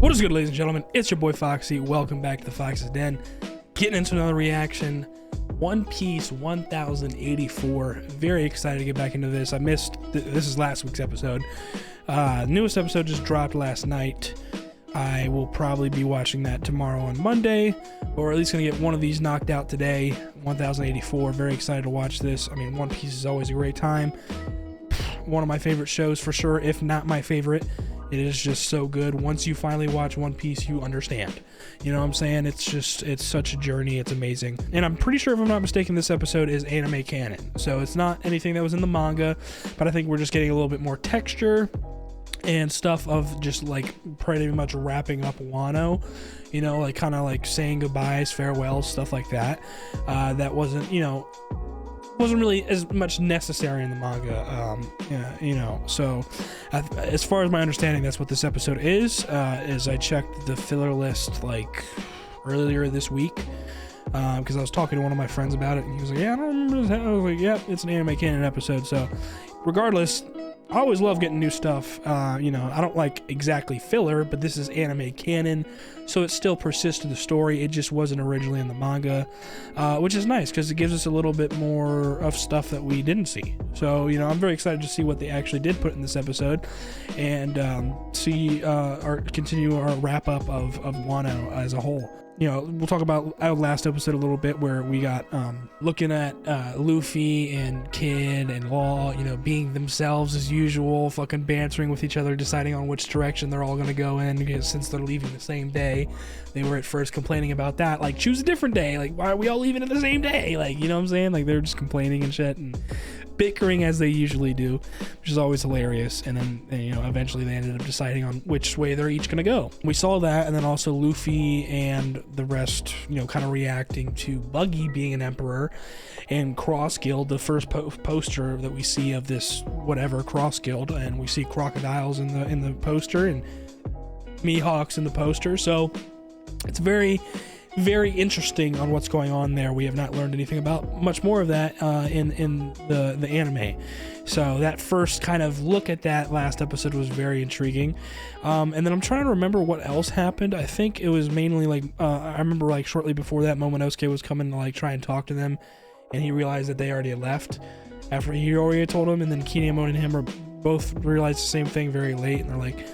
What is good, ladies and gentlemen? It's your boy Foxy. Welcome back to the Fox's Den. Getting into another reaction. One Piece 1084. Very excited to get back into this. I missed this is last week's episode. Newest episode just dropped last night. I will probably be watching that tomorrow on Monday, or at least gonna get one of these knocked out today. 1084. Very excited to watch this. I mean, One Piece is always a great time. One of my favorite shows for sure, if not my favorite. It is just so good. Once you finally watch One Piece, you understand. You know what I'm saying? It's such a journey. It's amazing. And I'm pretty sure, if I'm not mistaken, this episode is anime canon. So it's not anything that was in the manga, but I think we're just getting a little bit more texture and stuff of just like pretty much wrapping up Wano, you know, like kind of like saying goodbyes, farewells, stuff like that. That wasn't, you know, wasn't really as much necessary in the manga, yeah, you know. So as far as my understanding, that's what this episode is I checked the filler list like earlier this week, because I was talking to one of my friends about it, and he was like, yeah, I don't remember this. I was like, yeah, it's an anime canon episode. So regardless, I always love getting new stuff. You know, I don't like exactly filler, but this is anime canon, so it still persists to the story. It just wasn't originally in the manga, which is nice because it gives us a little bit more of stuff that we didn't see. So, you know, I'm very excited to see what they actually did put in this episode, and see or continue our wrap up of Wano as a whole. You know, we'll talk about our last episode a little bit, where we got looking at Luffy and Kid and Law, you know, being themselves as usual, fucking bantering with each other, deciding on which direction they're all gonna go in, because since they're leaving the same day. They were at first complaining about that, like, choose a different day, like, why are we all leaving at the same day, like, you know what I'm saying? Like, they're just complaining and shit and bickering as they usually do, which is always hilarious. And then, you know, eventually they ended up deciding on which way they're each gonna go. We saw that, and then also Luffy and the rest, you know, kind of reacting to Buggy being an emperor, and Cross Guild, the first poster that we see of this whatever Cross Guild, and we see crocodiles in the poster and Mihawks in the poster. So it's very interesting on what's going on there. We have not learned anything about much more of that in the anime. So that first kind of look at that last episode was very intriguing. And then I'm trying to remember what else happened. I think it was mainly like I remember like shortly before that, Momonosuke was coming to like try and talk to them, and he realized that they already had left after he already told him. And then Kinemon and him are both realized the same thing very late, and they're like,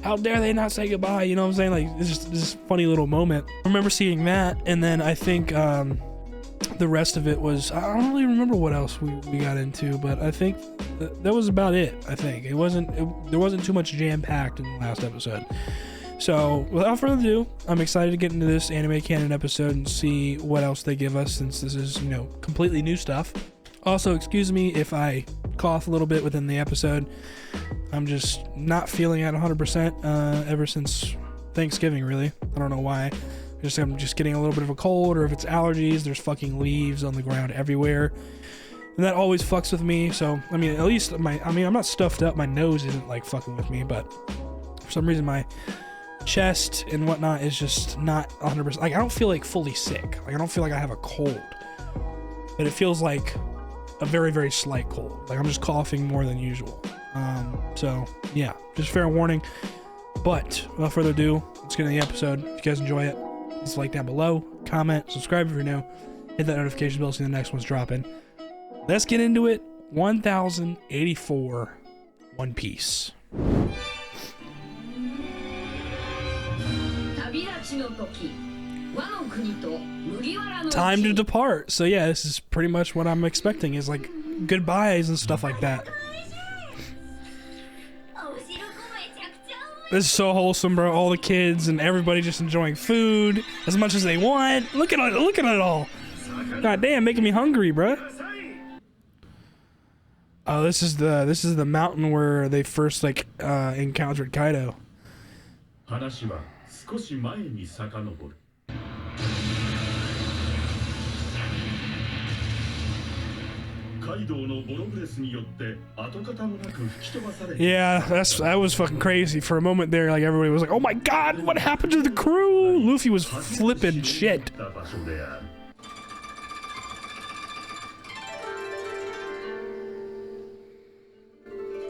how dare they not say goodbye? You know what I'm saying? Like, it's just this funny little moment. I remember seeing that, and then I think the rest of it was, I don't really remember what else we got into, but I think that was about it. I think there wasn't too much jam-packed in the last episode. So without further ado, I'm excited to get into this anime canon episode and see what else they give us, since this is, you know, completely new stuff. Also, excuse me if I cough a little bit within the episode. I'm just not feeling at 100% ever since Thanksgiving, really. I don't know why. I'm just getting a little bit of a cold, or if it's allergies, there's fucking leaves on the ground everywhere. And that always fucks with me. So, I mean, at least I'm not stuffed up. My nose isn't like fucking with me, but for some reason my chest and whatnot is just not 100%. Like, I don't feel like fully sick. Like, I don't feel like I have a cold, but it feels like a very, very slight cold. Like, I'm just coughing more than usual. So yeah, just fair warning. But without further ado, let's get into the episode. If you guys enjoy it, please like down below, comment, subscribe if you're new, hit that notification bell so the next one's dropping. Let's get into it. 1084 One Piece. Time to depart. So yeah, this is pretty much what I'm expecting, is like goodbyes and stuff like that. This is so wholesome, bro. All the kids and everybody just enjoying food as much as they want. Look at it all. God damn, making me hungry, bro. Oh, this is the mountain where they first like encountered Kaido. Yeah, that was fucking crazy. For a moment there, like, everybody was like, oh my god, what happened to the crew? Luffy was flipping shit.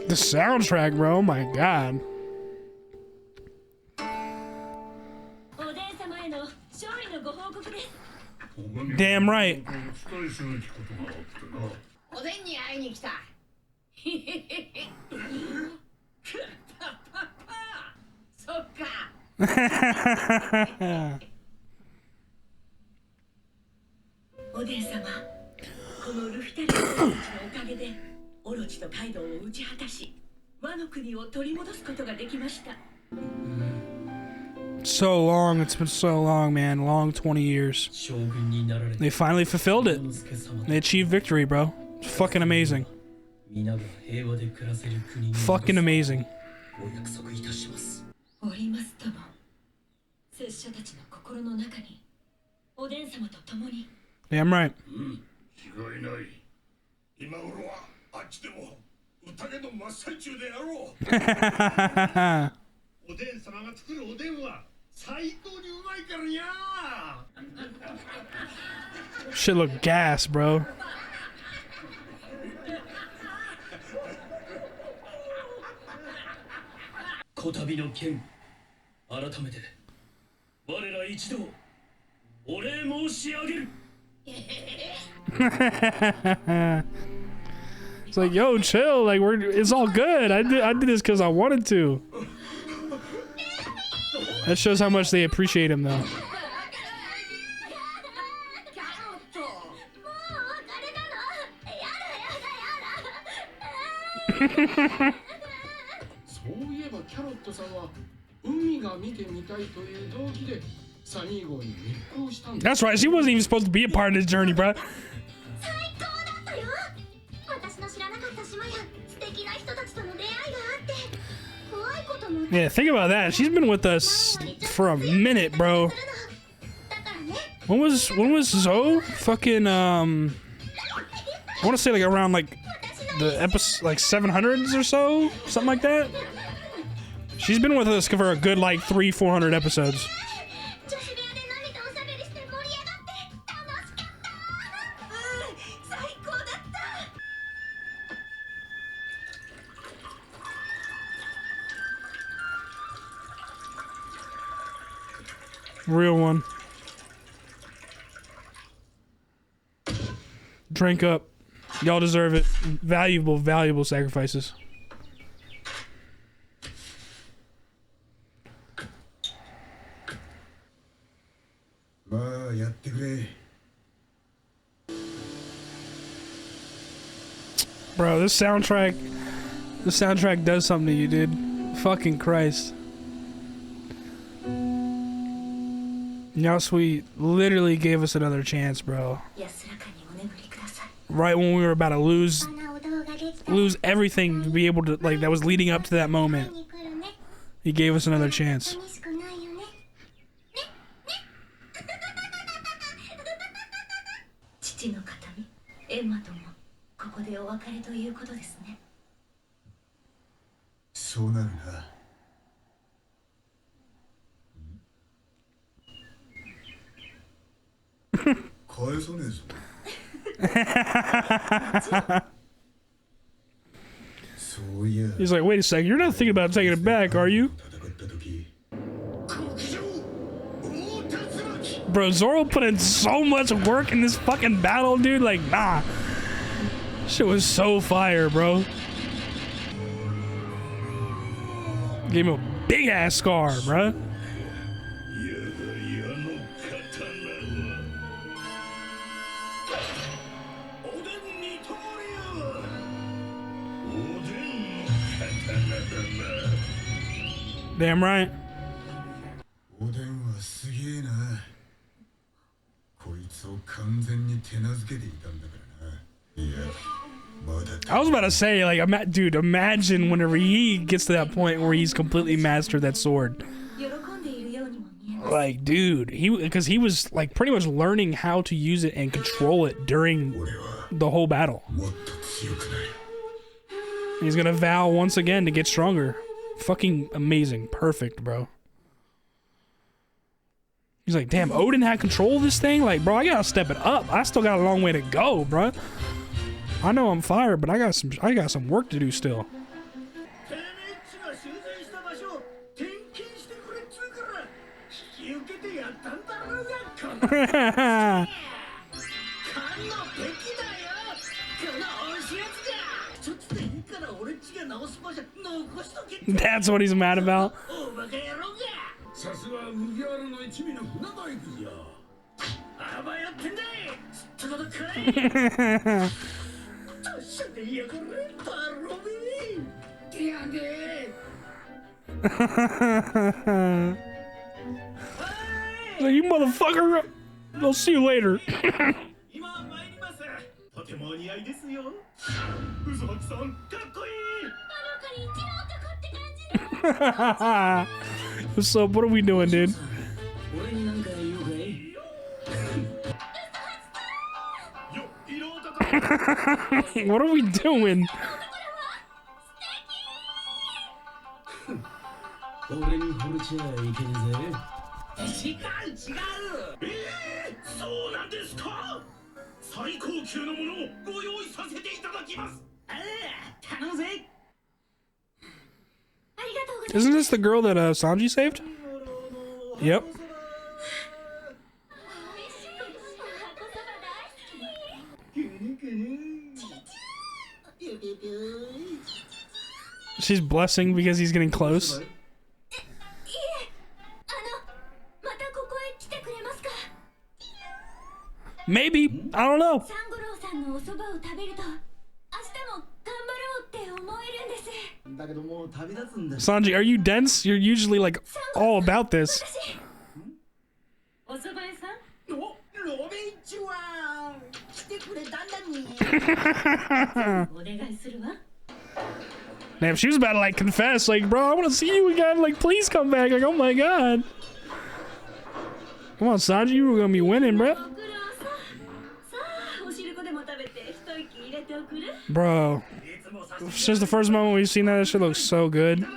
The soundtrack, bro, oh my god. Damn right. So long, it's been so long, man. Long 20 years. They finally fulfilled it. They achieved victory, bro. It's fucking amazing. Fucking amazing. Damn right. Shit look gas, bro. It's like, yo, chill. Like, it's all good. I did this because I wanted to. That shows how much they appreciate him, though. That's right. She wasn't even supposed to be a part of this journey, bro. Yeah, think about that. She's been with us for a minute, bro. When was Zoe? Fucking I want to say like around like the episode like 700s or so, something like that. She's been with us for a good like 300-400 episodes. Real one. Drink up. Y'all deserve it. Valuable, valuable sacrifices. Bro, this soundtrack does something to you, dude. Fucking Christ. Now Sweet literally gave us another chance, bro. Right when we were about to lose everything to be able to, like, that was leading up to that moment. He gave us another chance. He's like, wait a second, you're not thinking about taking it back, are you? Bro, Zoro put in so much work in this fucking battle, dude. Like, nah. Shit was so fire, bro. Gave him a big ass scar, bro. Damn right. I was about to say, like, dude, imagine whenever he gets to that point where he's completely mastered that sword. Like, dude, because he was like pretty much learning how to use it and control it during the whole battle. He's gonna vow once again to get stronger. Fucking amazing. Perfect, bro. He's like, damn, Odin had control of this thing? Like, bro, I gotta step it up. I still got a long way to go, bro. I know I'm fired, but I got some work to do still. That's what he's mad about. You motherfucker! I'll see you later. So what are we doing, dude? What are we doing? Isn't this the girl that Sanji saved? Yep. She's blessing because he's getting close. Maybe. I don't know. Sanji, are you dense? You're usually like all about this. Damn, she was about to like confess, like, bro, I want to see you again. Like, please come back. Like, oh my god. Come on, Sanji, you were gonna be winning, bro. Bro, since the first moment we've seen that, that shit looks so good.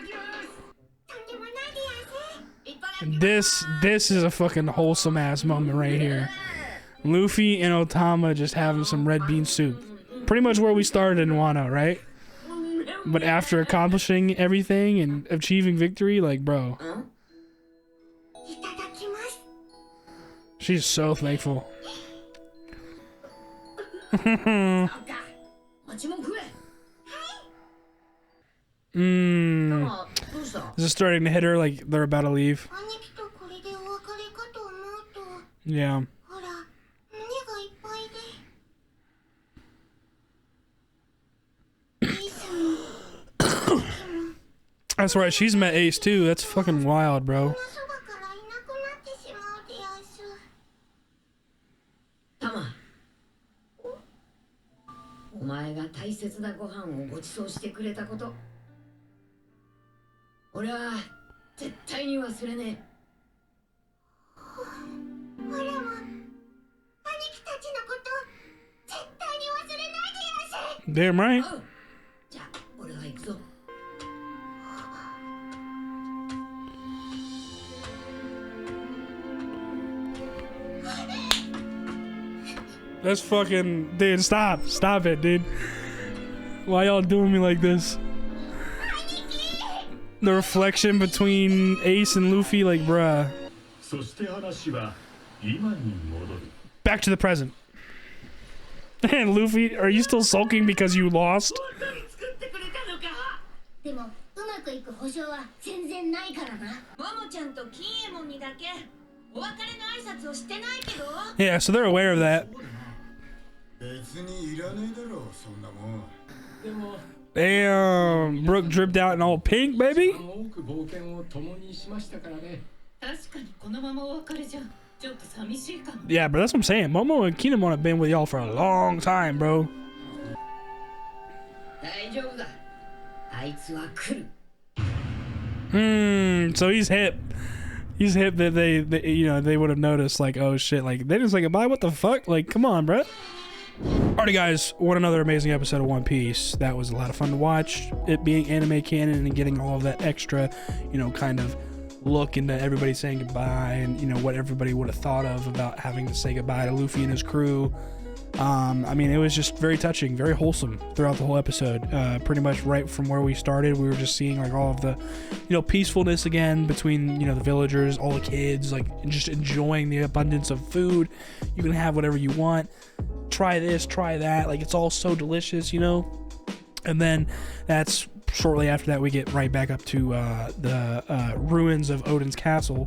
This is a fucking wholesome ass moment right here. Luffy and Otama just having some red bean soup. Pretty much where we started in Wano, right? But after accomplishing everything and achieving victory, like, bro. She's so thankful. Is it starting to hit her like they're about to leave? Yeah. That's right, she's met Ace too. That's fucking wild, bro. Damn right. That's fucking... Dude, stop. Stop it, dude. Why y'all doing me like this? The reflection between Ace and Luffy, like, bruh. Back to the present. And Luffy, are you still sulking because you lost? Yeah, so they're aware of that. Damn, Brooke dripped out in all pink, baby. Yeah, bro, that's what I'm saying. Momo and Kinemon have been with y'all for a long time, bro. So he's hip. He's hip that they you know, they would have noticed, like, oh shit, like, they just like, goodbye, what the fuck? Like, come on, bro. Alrighty, guys, what another amazing episode of One Piece. That was a lot of fun to watch. It being anime canon and getting all of that extra, you know, kind of look into everybody saying goodbye and, you know, what everybody would have thought of about having to say goodbye to Luffy and his crew. I mean, it was just very touching, very wholesome throughout the whole episode. Pretty much right from where we started, we were just seeing like all of the, peacefulness again between, the villagers, all the kids, like just enjoying the abundance of food. You can have whatever you want. Try this, try that. Like, it's all so delicious, And then that's shortly after that, we get right back up to the ruins of Odin's castle,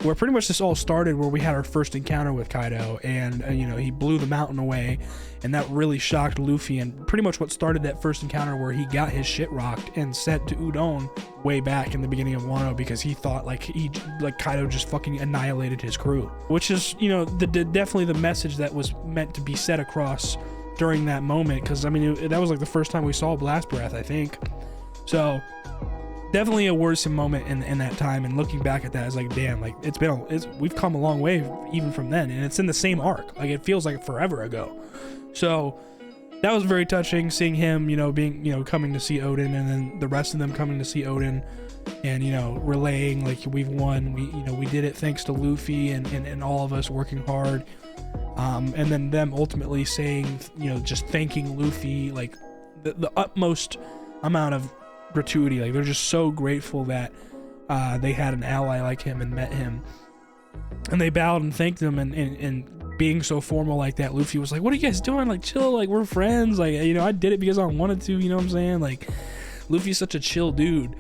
where pretty much this all started, where we had our first encounter with Kaido, and he blew the mountain away, and that really shocked Luffy, and pretty much what started that first encounter, where he got his shit rocked and sent to Udon way back in the beginning of Wano, because he thought like Kaido just fucking annihilated his crew, which is definitely the message that was meant to be set across during that moment, because I mean that was like the first time we saw Blast Breath, I think. So definitely a worrisome moment in that time, and looking back at that, it's like, damn, like we've come a long way even from then, and it's in the same arc. Like, it feels like forever ago. So that was very touching, seeing him, being, coming to see Odin, and then the rest of them coming to see Odin, and relaying like, we've won, we did it thanks to Luffy and all of us working hard, and then them ultimately saying, just thanking Luffy, like the utmost amount of gratuity. Like, they're just so grateful that they had an ally like him and met him, and they bowed and thanked him, and being so formal like that, Luffy was like, what are you guys doing? Like, chill, like, we're friends, like, I did it because I wanted to, you know what I'm saying? Like, Luffy's such a chill dude,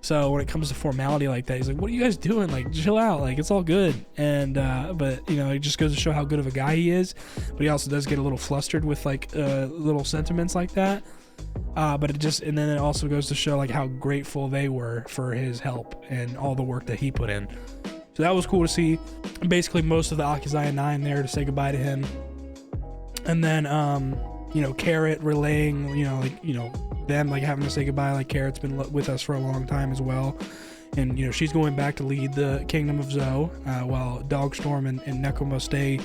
so when it comes to formality like that, he's like, what are you guys doing? Like, chill out, like, it's all good. And but it just goes to show how good of a guy he is, but he also does get a little flustered with like little sentiments like that. But and then it also goes to show like how grateful they were for his help and all the work that he put in. So that was cool to see. Basically most of the Akizaya 9 there to say goodbye to him. And then, Carrot relaying, them like having to say goodbye. Like, Carrot's been with us for a long time as well. And, she's going back to lead the Kingdom of Zou, while Dogstorm and Nekoma stay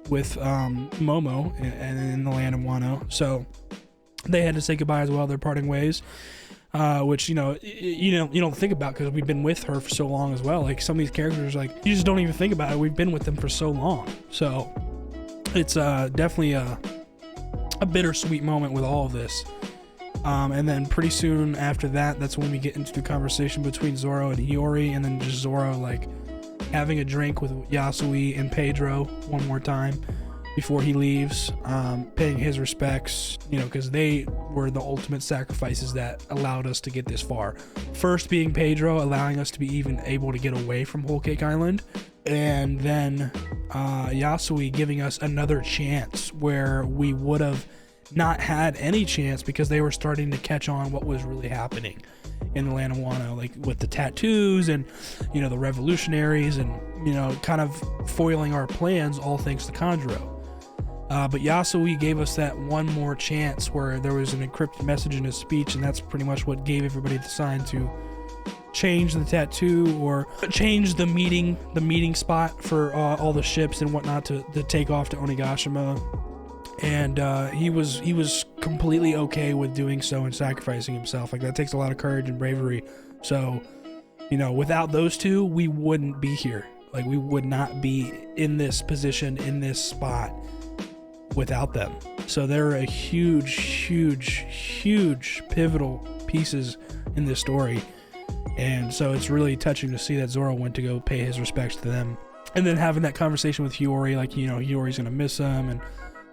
with Momo and in the land of Wano. So they had to say goodbye as well. They're parting ways, which you don't think about, because we've been with her for so long as well. Like, some of these characters, like, you just don't even think about it. We've been with them for so long, so it's definitely a bittersweet moment with all of this. And then pretty soon after that, that's when we get into the conversation between Zoro and Hiyori, and then just Zoro like having a drink with Yasui and Pedro one more time before he leaves, paying his respects, because they were the ultimate sacrifices that allowed us to get this far. First being Pedro, allowing us to be even able to get away from Whole Cake Island, and then Yasui giving us another chance where we would have not had any chance, because they were starting to catch on what was really happening in the land of Wano, like with the tattoos and the revolutionaries, and kind of foiling our plans, all thanks to Kanjuro. But Yasui gave us that one more chance where there was an encrypted message in his speech, and that's pretty much what gave everybody the sign to change the tattoo, or change the meeting spot for all the ships and whatnot to take off to Onigashima. And he was completely okay with doing so and sacrificing himself. Like, that takes a lot of courage and bravery. So, without those two, we wouldn't be here. Like, we would not be in this position, in this spot, without them. So they're a huge pivotal pieces in this story. And so it's really touching to see that Zoro went to go pay his respects to them. And then having that conversation with Hiyori, like, Hiyori's gonna miss him and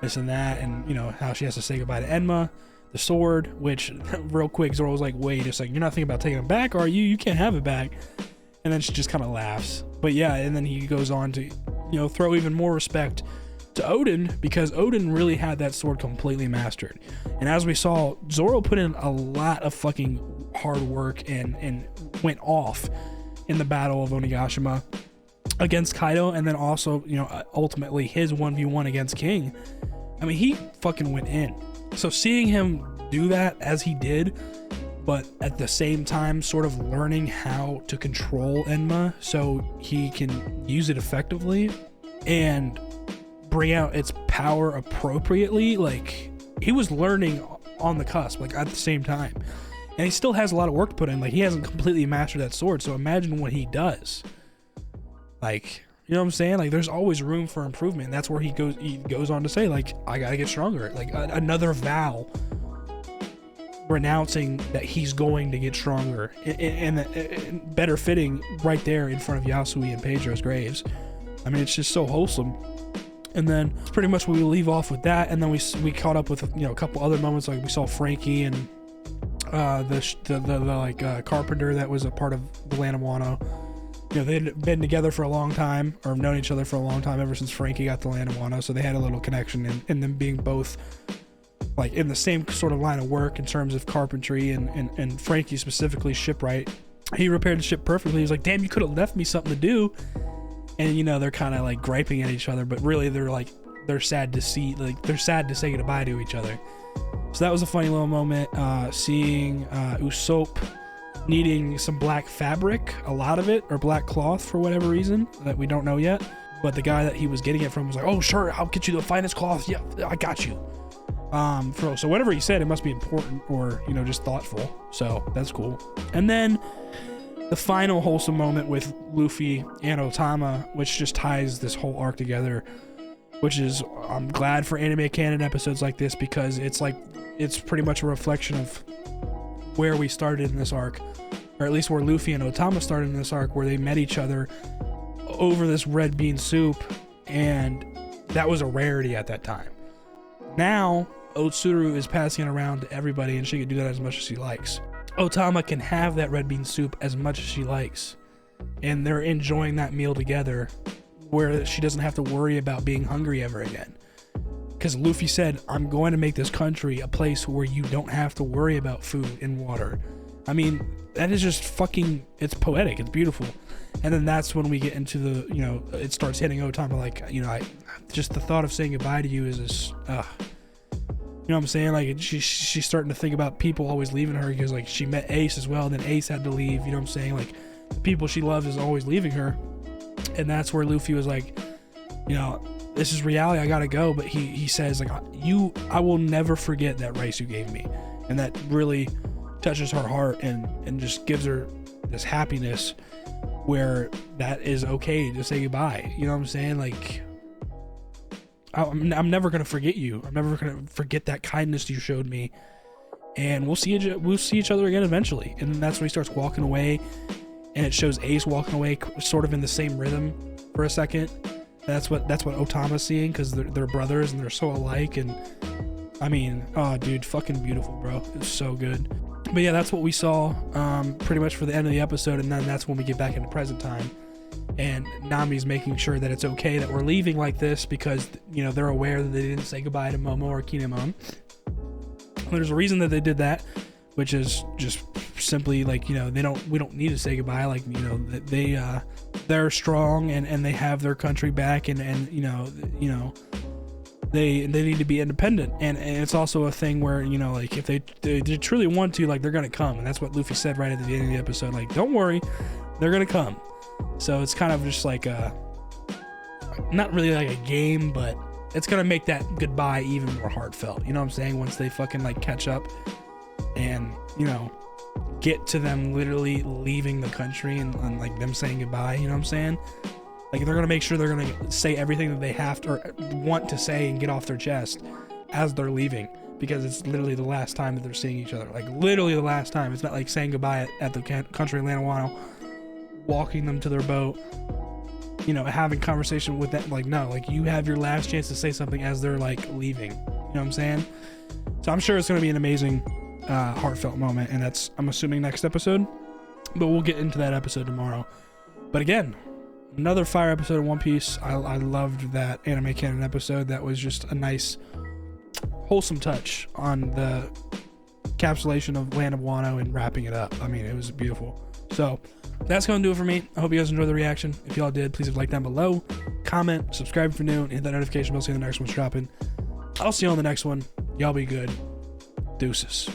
this and that, and how she has to say goodbye to Enma, the sword, which real quick Zoro was like, wait a second, you're not thinking about taking it back, are you? You can't have it back. And then she just kind of laughs. But yeah, and then he goes on to throw even more respect to Odin, because Odin really had that sword completely mastered. And as we saw, Zoro put in a lot of fucking hard work and went off in the Battle of Onigashima against Kaido, and then also ultimately his 1v1 against King. I mean, he fucking went in. So seeing him do that as he did, but at the same time sort of learning how to control Enma so he can use it effectively and bring out its power appropriately, like, he was learning on the cusp, like, at the same time. And he still has a lot of work to put in. Like, he hasn't completely mastered that sword, so imagine what he does. Like, You know what I'm saying? Like, there's always room for improvement. That's where he goes on to say, like, I gotta get stronger. Like, another vow renouncing that he's going to get stronger, and better fitting right there in front of Yasui and Pedro's graves. I mean, it's just so wholesome. And then it's pretty much we leave off with that, and then we caught up with, you know, a couple other moments. Like, we saw Frankie and the carpenter that was a part of the land of Wano. You know, they'd been together for a long time, or known each other for a long time, ever since Frankie got the land of Wano, so they had a little connection in them being both like in the same sort of line of work in terms of carpentry, and Frankie specifically shipwright. He repaired the ship perfectly. He was like, damn, you could have left me something to do. And, you know, they're kind of like griping at each other, but really they're sad to say goodbye to each other. So that was a funny little moment. Seeing Usopp needing some black fabric, a lot of it, or black cloth for whatever reason that we don't know yet. But the guy that he was getting it from was like, oh, sure, I'll get you the finest cloth. Yeah, I got you. So whatever he said, it must be important, or, you know, just thoughtful. So that's cool. And then the final wholesome moment with Luffy and Otama, which just ties this whole arc together, which is, I'm glad for anime canon episodes like this, because it's pretty much a reflection of where we started in this arc, or at least where Luffy and Otama started in this arc, where they met each other over this red bean soup, and that was a rarity at that time. Now Otsuru is passing it around to everybody, and she can do that as much as she likes. Otama can have that red bean soup as much as she likes, and they're enjoying that meal together, where she doesn't have to worry about being hungry ever again. Because Luffy said, I'm going to make this country a place where you don't have to worry about food and water. I mean, that is just fucking, it's poetic, it's beautiful. And then that's when we get into the, you know, it starts hitting Otama, like, you know, just the thought of saying goodbye to you is just, you know what I'm saying? Like, she's starting to think about people always leaving her, because, like, she met Ace as well, and then Ace had to leave, you know what I'm saying? Like, the people she loves is always leaving her. And that's where Luffy was like, you know, this is reality, I gotta go. But he says, like, I will never forget that rice you gave me. And that really touches her heart, and just gives her this happiness where that is okay to say goodbye. You know what I'm saying? Like, I'm never gonna forget you. I'm never gonna forget that kindness you showed me, and we'll see each other again eventually. And then that's when he starts walking away, and it shows Ace walking away, sort of in the same rhythm for a second. That's what Otama's seeing, because they're brothers and they're so alike. And I mean, oh dude, fucking beautiful, bro. It's so good. But yeah, that's what we saw pretty much for the end of the episode, and then that's when we get back into present time. And Nami's making sure that it's okay that we're leaving like this, because, you know, they're aware that they didn't say goodbye to Momo or Kinemon. There's a reason that they did that, which is just simply like, you know, we don't need to say goodbye. Like, you know, they're strong, and they have their country back, and you know they need to be independent. And it's also a thing where, you know, like, if they truly want to, like, they're gonna come. And that's what Luffy said right at the beginning of the episode, like, don't worry, they're gonna come. So it's kind of just like not really like a game, but it's gonna make that goodbye even more heartfelt. You know what I'm saying? Once they fucking, like, catch up and, you know, get to them literally leaving the country, and like them saying goodbye. You know what I'm saying? Like, they're gonna make sure they're gonna say everything that they have to, or want to say, and get off their chest as they're leaving, because it's literally the last time that they're seeing each other. Like, literally the last time. It's not like saying goodbye at the country of Wano, walking them to their boat, you know, having conversation with them. Like, no, like, you have your last chance to say something as they're, like, leaving. You know what I'm saying? So I'm sure it's gonna be an amazing heartfelt moment, and that's, I'm assuming, next episode, but we'll get into that episode tomorrow. But again, another fire episode of One Piece. I loved that anime canon episode. That was just a nice wholesome touch on the encapsulation of Land of Wano and wrapping it up. I mean, it was beautiful. So that's gonna do it for me. I hope you guys enjoyed the reaction. If y'all did, please leave a like down below, comment, subscribe if you're new, and hit that notification bell so you know the next one's dropping. I'll see you on the next one. Y'all be good. Deuces.